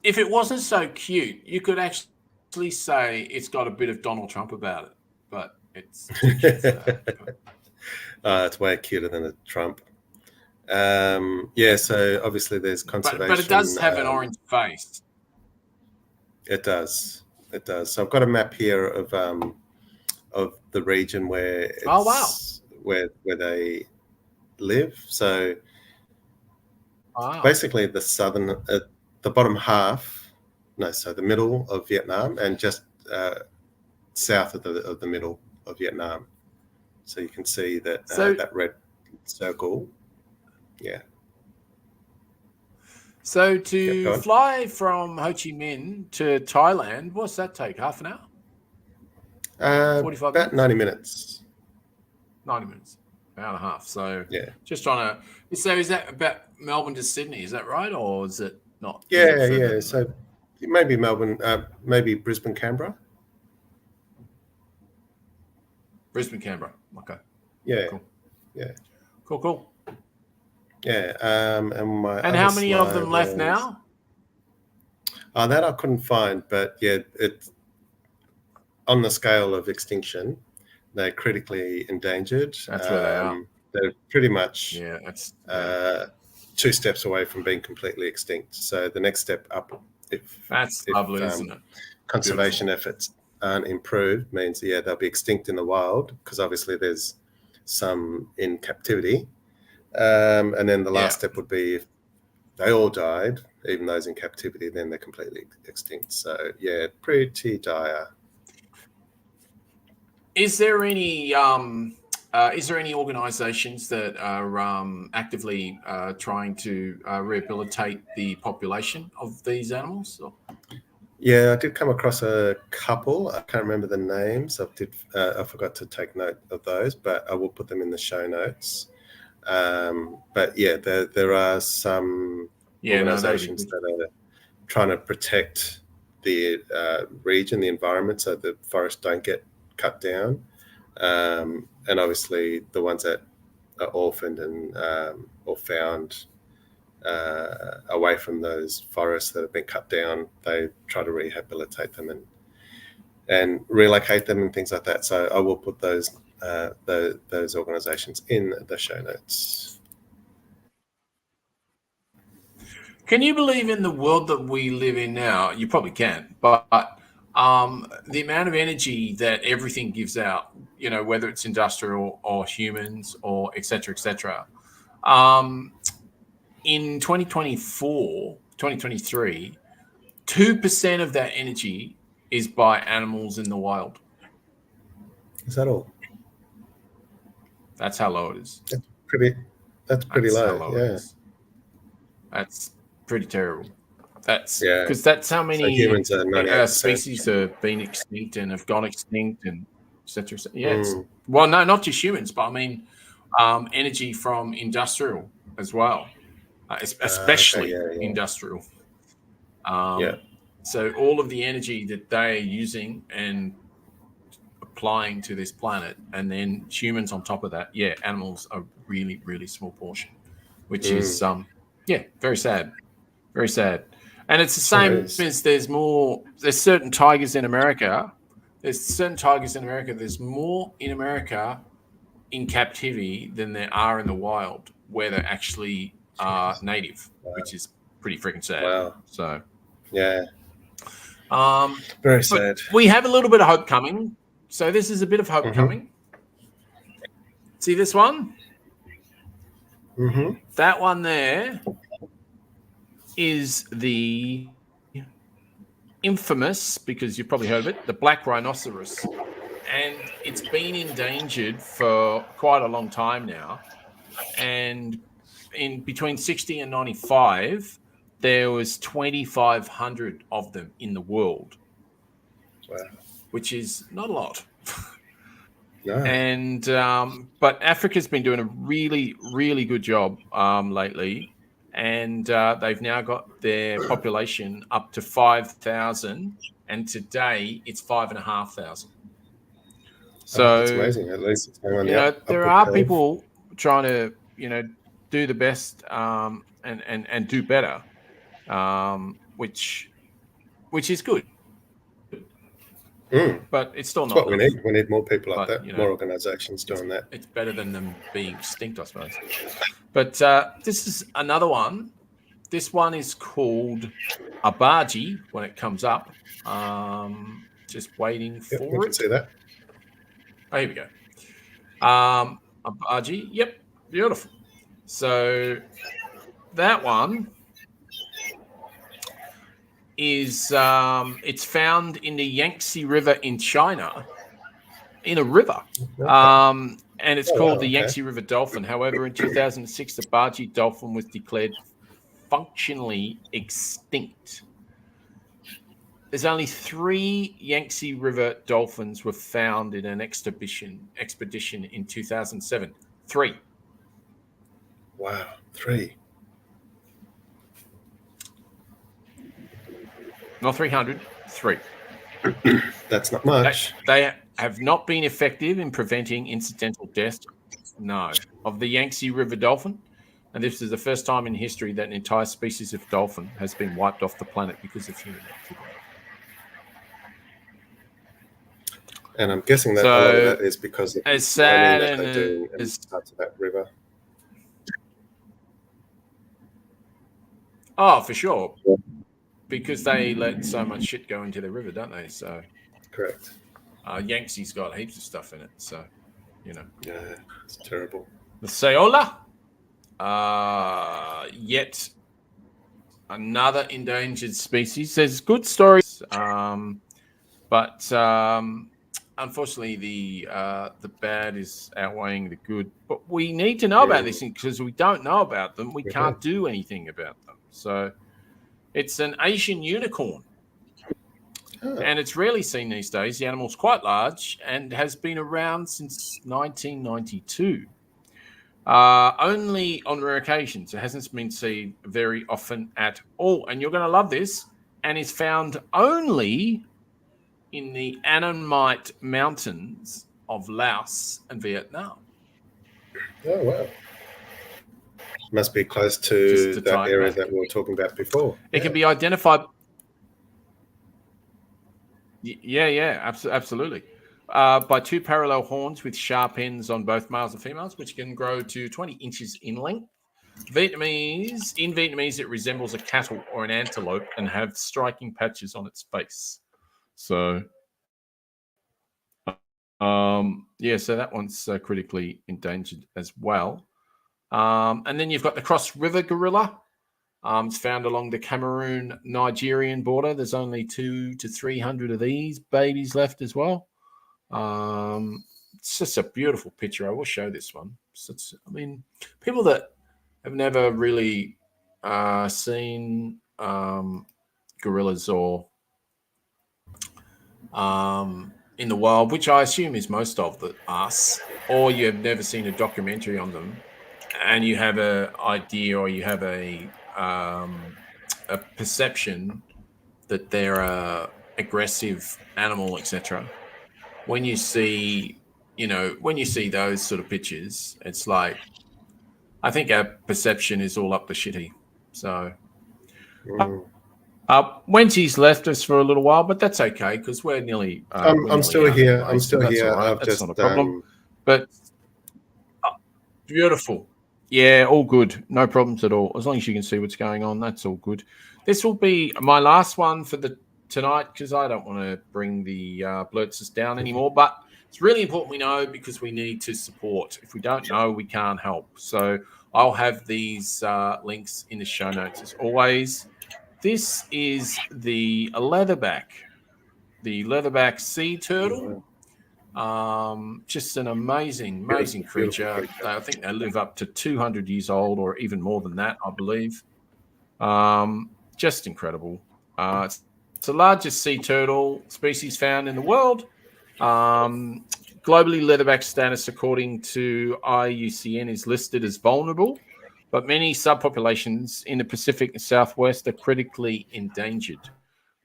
it wasn't so cute, you could actually say it's got a bit of Donald Trump about it, but it's too cute for that. It's way cuter than a Trump. So obviously there's conservation. But it does have an orange face. It does. So I've got a map here of the region where it's, where they live. So basically the southern, the bottom half, the middle of Vietnam, and just south of the middle of Vietnam. So you can see that that red circle. Yeah. So to fly from Ho Chi Minh to Thailand, what's that take? Half an hour? 45 about 90 minutes. 90 minutes, hour and a half. So just trying to. So is that about Melbourne to Sydney? Is that right, or is it not? Yeah. So maybe Melbourne, maybe Brisbane, Canberra. Brisbane, Canberra. Okay. Yeah. Cool. Yeah. Cool. Yeah. And how many of them left now? That I couldn't find, but it's on the scale of extinction. They're critically endangered. That's where they are. They're pretty much that's 2 steps away from being completely extinct. So the next step up, if lovely, isn't it? Conservation efforts aren't improved, means they'll be extinct in the wild, because obviously there's some in captivity. And then the last step would be if they all died, even those in captivity, then they're completely extinct. So pretty dire. Is there any organisations that are actively trying to rehabilitate the population of these animals? Yeah, I did come across a couple. I can't remember the names. I forgot to take note of those, but I will put them in the show notes. But there are some organisations that are trying to protect the region, the environment, so the forests don't get cut down. And obviously the ones that are orphaned and or found away from those forests that have been cut down, they try to rehabilitate them and relocate them and things like that. So I will put those organisations in the show notes. Can you believe in the world that we live in now? You probably can, but the amount of energy that everything gives out, whether it's industrial or humans or et cetera, in 2024, 2023, 2% of that energy is by animals in the wild. Is that all? That's how low it is. That's pretty low. That's pretty terrible. That's because that's how many humans are species have been extinct and have gone extinct and etc. Well, no, not just humans, but I mean energy from industrial as well, especially industrial. So all of the energy that they are using and applying to this planet, and then humans on top of that, animals are really, really small portion, which is very sad. Very sad. And it's the same as there's certain tigers in America. There's more in America in captivity than there are in the wild where they actually are native, which is pretty freaking sad. Wow. So, very sad. We have a little bit of hope coming. So this is a bit of hope coming. See this one? That one there is the infamous, because you've probably heard of it, the black rhinoceros. And it's been endangered for quite a long time now. And in between 60 and 95, there was 2,500 of them in the world. Wow. Which is not a lot. No. And but Africa's been doing a really, really good job lately. and they've now got their population up to 5,000, and today it's 5,500. So that's amazing. At least it's going on there are people trying to do the best and do better, which is good. But it's still not what we need. We need more people like that, more organisations doing that. It's better than them being extinct, I suppose. But this is another one. This one is called Abaji when it comes up. Just waiting for we can see that. Oh, here we go. Abaji. Yep, beautiful. So that one is it's found in the Yangtze River in China, in a river, and it's called the Yangtze River dolphin. However, in 2006, the Abaji dolphin was declared functionally extinct. There's only 3 Yangtze River dolphins were found in an expedition in 2007. 3. Wow, 3. Not 300, 3. That's not much. They have not been effective in preventing incidental deaths, of the Yangtze River dolphin. And this is the first time in history that an entire species of dolphin has been wiped off the planet because of human activity. And I'm guessing that a lot of that is because of as sad that they do in parts of that river. Oh, for sure. Because they let so much shit go into the river, don't they? So correct. Yangtze's got heaps of stuff in it, so Yeah, it's terrible. The Sayola, yet another endangered species. There's good stories, but unfortunately, the bad is outweighing the good. But we need to know about this because we don't know about them. We can't do anything about them. So it's an Asian unicorn. And it's rarely seen these days. The animal's quite large and has been around since 1992. Only on rare occasions. It hasn't been seen very often at all. And you're going to love this. And is found only in the Annamite Mountains of Laos and Vietnam. Oh, wow. Must be close to that area that we were talking about before. It can be identified... Yeah, absolutely. By 2 parallel horns with sharp ends on both males and females, which can grow to 20 inches in length. In Vietnamese, it resembles a cattle or an antelope and have striking patches on its face. So, so that one's critically endangered as well. And then you've got the cross river gorilla. It's found along the Cameroon-Nigerian border. There's only 200 to 300 of these babies left as well. It's just a beautiful picture. I will show this one. People that have never really seen gorillas or in the wild, which I assume is most of us, or you have never seen a documentary on them, and you have an idea or you have a perception that they're a aggressive animal, etc. When you see those sort of pictures, it's like, I think our perception is all up the shitty. So, Wencee's left us for a little while, but that's okay because we're nearly. I'm still here. I'm still here. Right. I've that's just not a problem. But beautiful. Yeah, all good. No problems at all. As long as you can see what's going on, that's all good. This will be my last one for tonight because I don't want to bring the Blurtstars down anymore. But it's really important we know because we need to support. If we don't know, we can't help. So I'll have these links in the show notes as always. This is the leatherback sea turtle. Just an amazing creature. I think they live up to 200 years old or even more than that, I believe. Just incredible. It's the largest sea turtle species found in the world. Globally, leatherback status, according to IUCN, is listed as vulnerable. but many subpopulations in the Pacific Southwest are critically endangered.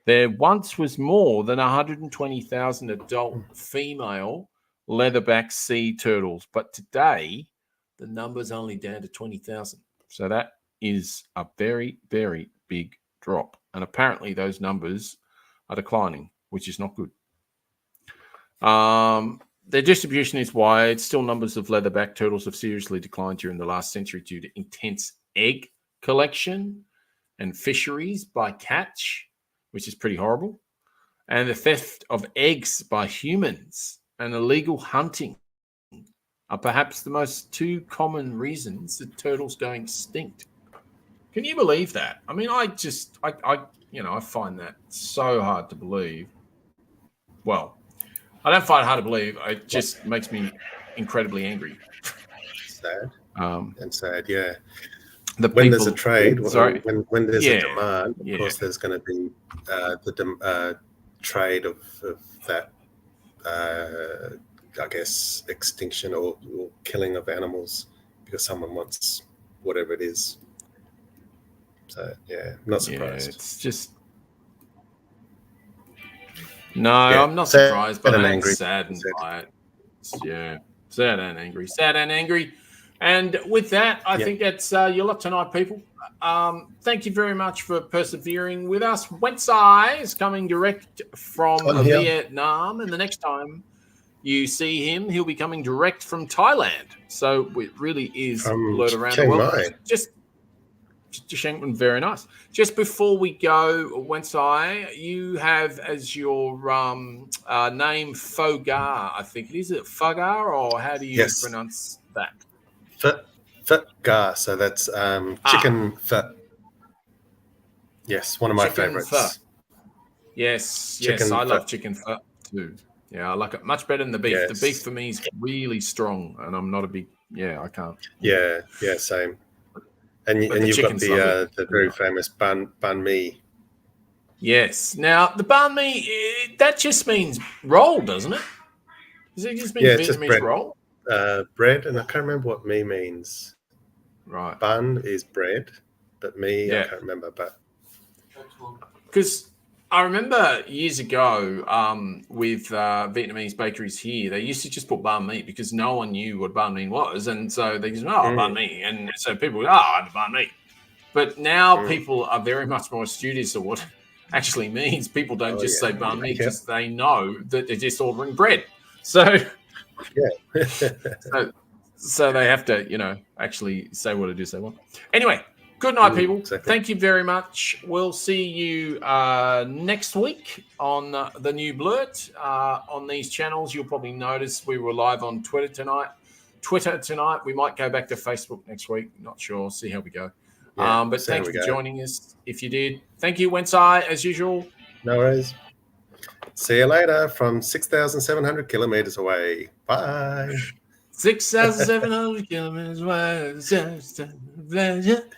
There once was more than 120,000 adult female leatherback sea turtles, but today the number's only down to 20,000. So that is a very, very big drop. And apparently those numbers are declining, which is not good. Their distribution is wide. Still, numbers of leatherback turtles have seriously declined during the last century due to intense egg collection and fisheries by catch, which is pretty horrible, and the theft of eggs by humans and illegal hunting are perhaps the most two common reasons that turtles go extinct. Can you believe that? I mean, I find that so hard to believe. Well, I don't find it hard to believe. It just makes me incredibly angry. Sad. And sad, yeah. When there's a trade, when there's a demand, of course, there's going to be the trade of that, I guess, extinction or killing of animals because someone wants whatever it is. So, yeah, not surprised. Yeah, it's just... No, I'm not surprised, but I'm saddened by it. Yeah, sad and angry. Sad and angry. And with that, I think that's your lot tonight, people. Thank you very much for persevering with us. Wencee is coming direct from Vietnam, and the next time you see him, he'll be coming direct from Thailand. So it really is blurred around the world. Just very nice. Just before we go, Wencee, you have as your name Fogar, I think it is. It Fogar, or how do you pronounce that? Fogar. So that's chicken pho. Yes, one of my favorites. Yes, I love chicken pho too. Yeah, I like it much better than the beef. Yes. The beef for me is really strong, and I'm not a big. Yeah, I can't. Yeah, same. And you've got the very famous banh mi. Yes. Now, the banh mi, that just means roll, doesn't it? Does it just mean Vietnamese roll? Bread, and I can't remember what mi means. Right. Bun is bread, but mi, I can't remember. But because I remember years ago with Vietnamese bakeries here, they used to just put banh mi because no one knew what banh mi was. And so they just, banh mi. And so people go, I have banh mi. But now people are very much more studious of what it actually means. People don't say banh mi because they know that they're just ordering bread. So, so they have to, actually say what it is they want. Anyway. Good night, people. Exactly. Thank you very much. We'll see you next week on the new Blurt. On these channels, you'll probably notice we were live on Twitter tonight. We might go back to Facebook next week. Not sure. See how we go. But thanks for joining us. If you did, thank you, Wencee, as usual. No worries. See you later from 6,700 kilometers away. Bye. 6,700 kilometers away.